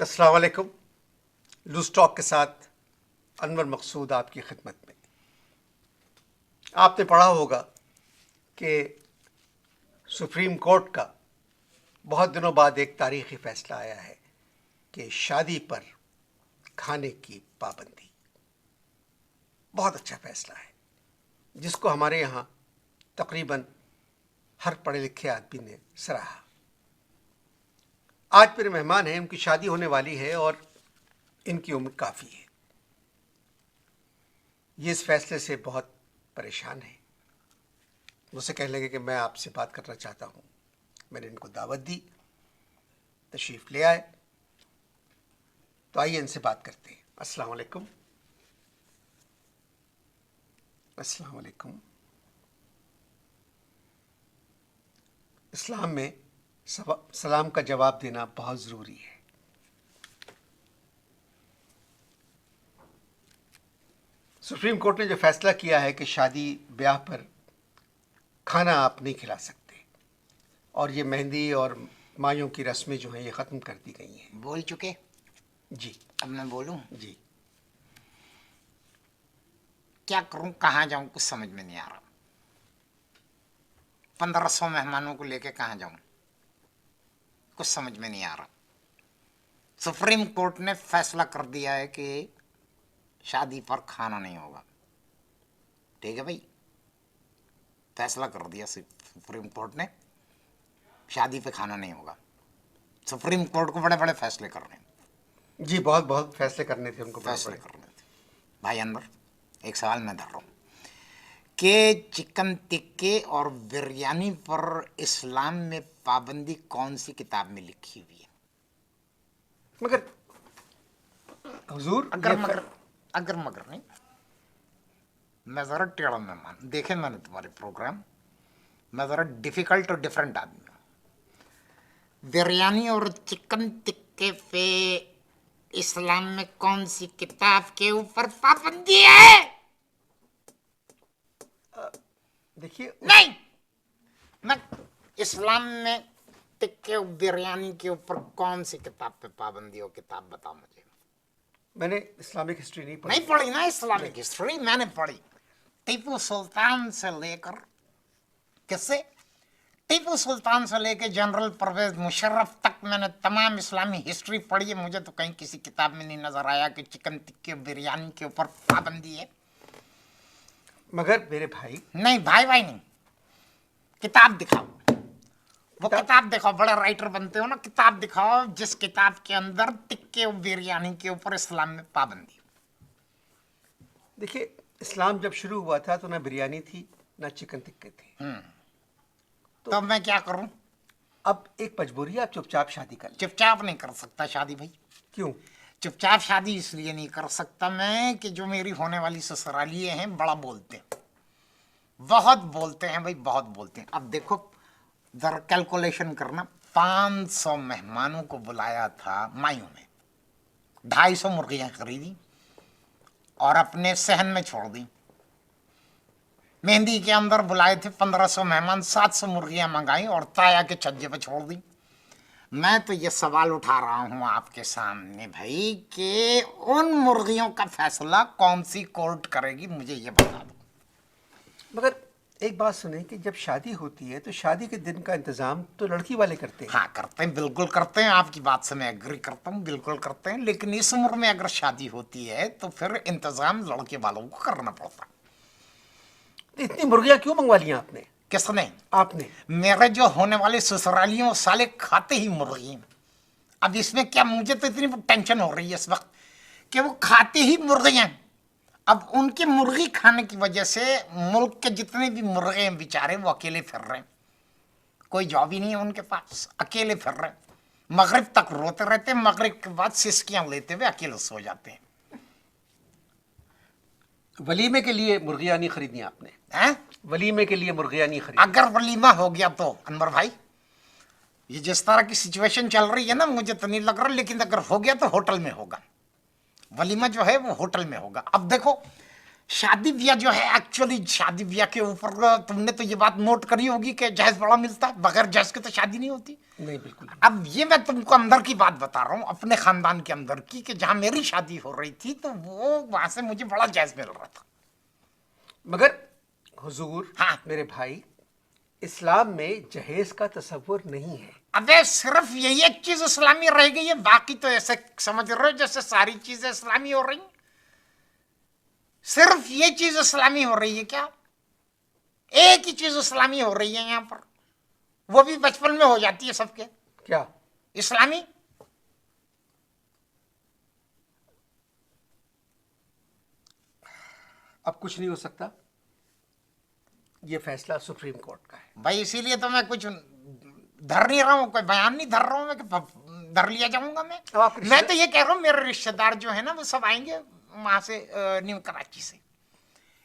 अस्सलाम वालेकुम। Loose talk के साथ अनवर मकसूद आपकी खिदमत में। आपने पढ़ा होगा कि सुप्रीम कोर्ट का बहुत दिनों बाद एक तारीखी फैसला आया है कि शादी पर खाने की पाबंदी। बहुत अच्छा फैसला है जिसको हमारे यहाँ तकरीबन हर पढ़े लिखे आदमी ने सराहा। आज मेरे मेहमान हैं, उनकी शादी होने वाली है और इनकी उम्र काफ़ी है। ये इस फैसले से बहुत परेशान हैं। मुझसे कहने लगे कि मैं आपसे बात करना चाहता हूँ। मैंने इनको दावत दी, तशरीफ़ ले आए। तो आइए इनसे बात करते हैं। अस्सलाम वालेकुम। अस्सलाम वालेकुम। इस्लाम में सलाम का जवाब देना बहुत ज़रूरी है। सुप्रीम कोर्ट ने जो फैसला किया है कि शादी ब्याह पर खाना आप नहीं खिला सकते और ये मेहंदी और मायों की रस्में जो हैं ये ख़त्म कर दी गई हैं। बोल चुके? जी। अब मैं बोलूं? जी। क्या करूं, कहाँ जाऊं, कुछ समझ में नहीं आ रहा। 1500 मेहमानों को लेके कहाँ जाऊं, कुछ समझ में नहीं आ रहा। सुप्रीम कोर्ट ने फैसला कर दिया है कि शादी पर खाना नहीं होगा। ठीक है भाई, फैसला कर दिया सुप्रीम कोर्ट ने, शादी पे खाना नहीं होगा। सुप्रीम कोर्ट को बड़े बड़े फैसले करने। जी, बहुत बहुत फैसले करने थे उनको, फैसले करने थे भाई। अंदर एक सवाल मैं धर रहा हूँ कि चिकन टिक्के और बिरयानी पर इस्लाम में पाबंदी कौन सी किताब में लिखी हुई है? मगर हुजूर, अगर मगर नहीं, मैं जरा टेढ़ा मेहमान, देखे मैंने तुम्हारे प्रोग्राम, मैं जरा डिफिकल्ट और डिफरेंट आदमी हूँ। बिरयानी और चिकन टिक्के पे इस्लाम में कौन सी किताब के ऊपर पाबंदी है? देखिए, नहीं, मैं इस्लाम में टिक्के और बिरयानी के ऊपर कौन सी किताब पे पाबंदी हो, किताब बताओ मुझे। मैंने इस्लामिक हिस्ट्री नहीं पढ़ी। नहीं पढ़ी ना इस्लामिक हिस्ट्री? मैंने पढ़ी। टीपू सुल्तान से लेकर, किससे? टीपू सुल्तान से लेकर जनरल परवेज मुशर्रफ तक मैंने तमाम इस्लामी हिस्ट्री पढ़ी है। मुझे तो कहीं किसी किताब में नहीं नजर आया कि चिकन टिक्के बिरयानी के ऊपर पाबंदी है। मगर मेरे भाई, नहीं भाई नहीं, किताब दिखाओ। वो किताब दिखाओ, बड़े राइटर बनते हो ना, किताब दिखाओ जिस किताब के अंदर टिक्के और बिरयानी के ऊपर इस्लाम में पाबंदी। देखिए, इस्लाम जब शुरू हुआ था तो ना बिरयानी थी ना चिकन टिक्के थे। तो मैं क्या करूं? अब एक मजबूरी है, आप चुपचाप शादी कर लें। चुपचाप नहीं कर सकता शादी भाई। क्यों? चुपचाप शादी इसलिए नहीं कर सकता मैं कि जो मेरी होने वाली ससुरालिये हैं बड़ा बोलते हैं, बहुत बोलते हैं भाई, बहुत बोलते हैं। अब देखो जरा कैलकुलेशन करना, 500 मेहमानों को बुलाया था मायूं में, 250 मुर्गियां खरीदी और अपने सहन में छोड़ दी। मेहंदी के अंदर बुलाए थे 1500 मेहमान, 700 मुर्गियां मंगाई और ताया के छज्जे पे छोड़ दी। मैं तो ये सवाल उठा रहा हूं आपके सामने भाई कि उन मुर्गियों का फैसला कौन सी कोर्ट करेगी, मुझे ये बता दो। मगर एक बात सुने कि जब शादी होती है तो शादी के दिन का इंतजाम तो लड़की वाले करते हैं। हाँ करते हैं, बिल्कुल करते हैं, आपकी बात से मैं एग्री करता हूँ, बिल्कुल करते हैं। लेकिन इस उम्र में अगर शादी होती है तो फिर इंतजाम लड़के वालों को करना पड़ता है। तो इतनी मुर्गियां क्यों मंगवा लिया आपने? किसने? आपने। मेरे जो होने वाले ससुरालियों वो साले खाते ही मुर्गी। अब इसमें क्या, मुझे तो इतनी टेंशन हो रही है इस वक्त कि वो खाते ही मुर्गियां। अब उनकी मुर्गी खाने की वजह से मुल्क के जितने भी मुर्गे हैं बेचारे वो अकेले फिर रहे हैं, कोई जॉब ही नहीं है उनके पास, अकेले फिर रहे हैं। मगरिब तक रोते रहते हैं, मगरिब के बाद सिसकियां लेते हुए अकेले सो जाते हैं। वलीमे के लिए मुर्गियां नहीं खरीदनी आपने? हैं? वलीमे के लिए मुर्गियां नहीं खरीदनी? अगर वलीमा हो गया तो अनवर भाई, ये जिस तरह की सिचुएशन चल रही है ना, मुझे तो नहीं लग रहा, लेकिन अगर हो गया तो होटल में होगा। वलीमा जो है वो होटल में होगा। अब देखो शादी ब्याह जो है, एक्चुअली शादी ब्याह के ऊपर तुमने तो ये बात नोट करी होगी कि जहेज बड़ा मिलता है, बगैर जहेज के तो शादी नहीं होती। नहीं, बिल्कुल नहीं। अब ये मैं तुमको अंदर की बात बता रहा हूँ, अपने खानदान के अंदर की, कि जहां मेरी शादी हो रही थी तो वो वहां से मुझे बड़ा जहेज मिल रहा था। मगर हुजूर, हाँ। मेरे भाई, इस्लाम में जहेज का तस्वुर नहीं है। अबे सिर्फ यही एक चीज इस्लामी रह गई है, बाकी तो ऐसे समझ रहे हो जैसे सारी चीजें इस्लामी हो रही। सिर्फ ये चीज इस्लामी हो रही है क्या? एक ही चीज इस्लामी हो रही है यहाँ पर, वो भी बचपन में हो जाती है सबके। क्या? इस्लामी। अब कुछ नहीं हो सकता, ये फैसला सुप्रीम कोर्ट का है। भाई इसीलिए तो मैं कुछ धर नहीं रहा हूँ, कोई बयान नहीं धर रहा हूँ मैं कि धर लिया जाऊंगा मैं। अब आप मैं तो ये कह रहा हूँ मेरे रिश्तेदार जो है ना वो सब आएंगे वहां से, न्यू कराची से।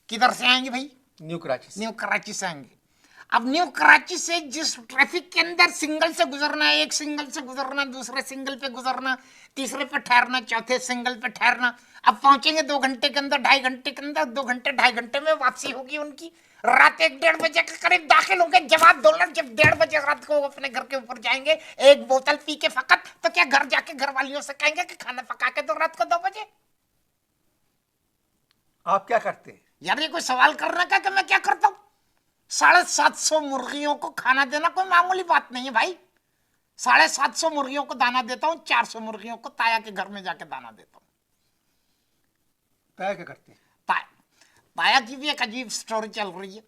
किधर से आएंगे भाई? न्यू कराची से। न्यू कराची से आएंगे। अब न्यू कराची से जिस ट्रैफिक के अंदर सिंगल से गुजरना है, एक सिंगल से गुजरना, दूसरे सिंगल पे गुजरना, तीसरे पे ठहरना, चौथे सिंगल पे ठहरना, अब पहुंचेंगे 2 घंटे के अंदर, 2.5 घंटे के अंदर, 2 घंटे 2.5 घंटे में वापसी होगी उनकी। रात 1-1:30 बजे के करीब दाखिल होंगे। जवाब डॉलर जब 1:30 बजे रात को अपने घर के ऊपर जाएंगे, एक बोतल पी के फकत, तो क्या घर जाके घर वालियों से कहेंगे कि खाना पका के दो रात को 2 बजे? आप क्या करते हैं? यार ये कोई सवाल करने का कि मैं क्या करता हूँ? 750 मुर्गियों को खाना देना कोई मामूली बात नहीं है भाई। 750 मुर्गियों को दाना देता हूँ, 400 मुर्गियों को ताया के घर में जाके दाना देता हूँ। ताया क्या करते हैं? ताया की भी एक अजीब स्टोरी चल रही है,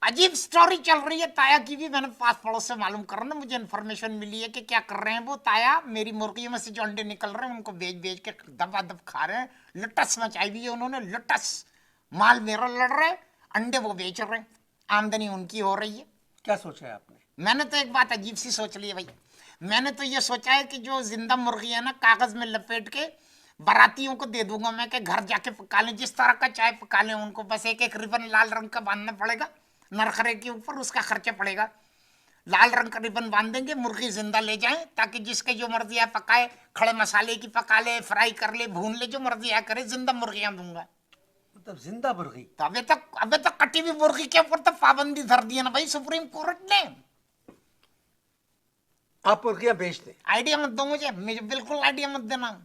अजीब स्टोरी चल रही है ताया की भी। मैंने पास पड़ोस से मालूम कर ना, मुझे इन्फॉर्मेशन मिली है कि क्या कर रहे हैं वो ताया, मेरी मुर्गियों में से जो अंडे निकल रहे हैं उनको बेच बेच के दबादब खा रहे हैं। लुटस मचाई हुई है उन्होंने, लुटस। माल मेरा लड़ रहे, अंडे वो बेच रहे हैं, आमदनी उनकी हो रही है। क्या सोचा है आपने? मैंने तो एक बात अजीब सी सोच ली है भाई। मैंने तो ये सोचा है कि जो जिंदा मुर्गी है ना, कागज में लपेट के बारातियों को दे दूंगा मैं, कि घर जाके पका लें, जिस तरह का चाय पका लें उनको। बस एक एक रिबन लाल रंग का बांधना पड़ेगा नरखरे के ऊपर, उसका खर्चा पड़ेगा। लाल रंग का रिबन बांध देंगे, मुर्गी जिंदा ले जाएं, ताकि जिसके जो मर्जी है पकाए, खड़े मसाले की पका ले, फ्राई कर ले, भून ले, जो मर्जी है करे, जिंदा मुर्गियां दूंगा। मतलब जिंदा मुर्गी? तो अबे तक कटी हुई मुर्गी के ऊपर तो पाबंदी धर दी है ना भाई सुप्रीम कोर्ट ने। आप मुर्गियां बेच दें? आइडिया मत दो मुझे बिल्कुल आइडिया मत देना।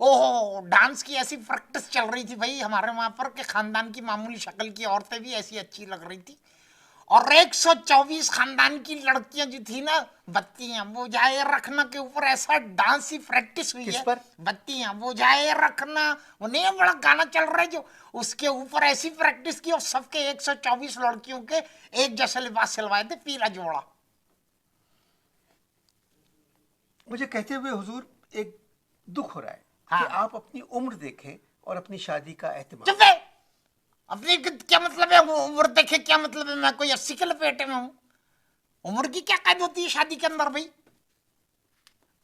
ओहो, डांस की ऐसी प्रैक्टिस चल रही थी भाई हमारे वहां पर, कि खानदान की मामूली शक्ल की औरतें भी ऐसी अच्छी लग रही थी। और 124 खानदान की लड़कियां जो थी ना, बत्तियां बुझाए रखना के ऊपर ऐसा डांस की प्रैक्टिस हुई किस है। पर? बत्तियां बुझाए रखना, उन्हें बड़ा गाना चल रहा है जो, उसके ऊपर ऐसी प्रैक्टिस की, और सबके 124 लड़कियों के एक जैसे लिबास सिलवाए थे, पीला जोड़ा। मुझे कहते हुए हुजूर एक दुख हो रहा है हाँ। कि आप अपनी उम्र देखें और अपनी शादी का एहतमाम। चुप है। अपनी क्या मतलब है उम्र देखे, क्या मतलब है? मैं कोई 80 के लपेटे में हूं? उम्र की क्या कैद होती है शादी के अंदर भाई?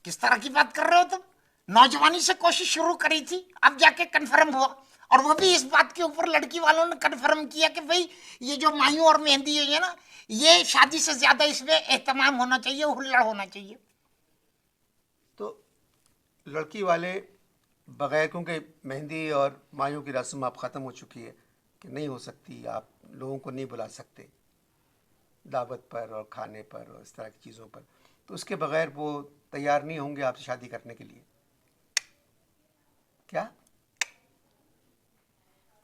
किस तरह की बात कर रहे हो तुम? नौजवानी से कोशिश शुरू करी थी, अब जाके कंफर्म हुआ, और वो भी इस बात के ऊपर लड़की वालों ने कंफर्म किया कि भाई ये जो मायूं और मेहंदी है ना, ये शादी से ज्यादा इसमें एहतमाम होना चाहिए, हुल्लड़ होना चाहिए। तो लड़की वाले बगैर, क्योंकि मेहंदी और मायूं की रस्म अब ख़त्म हो चुकी है कि नहीं हो सकती, आप लोगों को नहीं बुला सकते दावत पर और खाने पर और इस तरह की चीज़ों पर, तो उसके बगैर वो तैयार नहीं होंगे आपसे शादी करने के लिए क्या?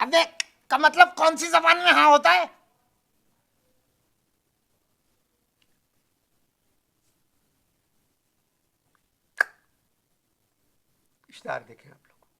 अबे का मतलब कौन सी जबान में हाँ होता है? इश्तार देखें आप लोग।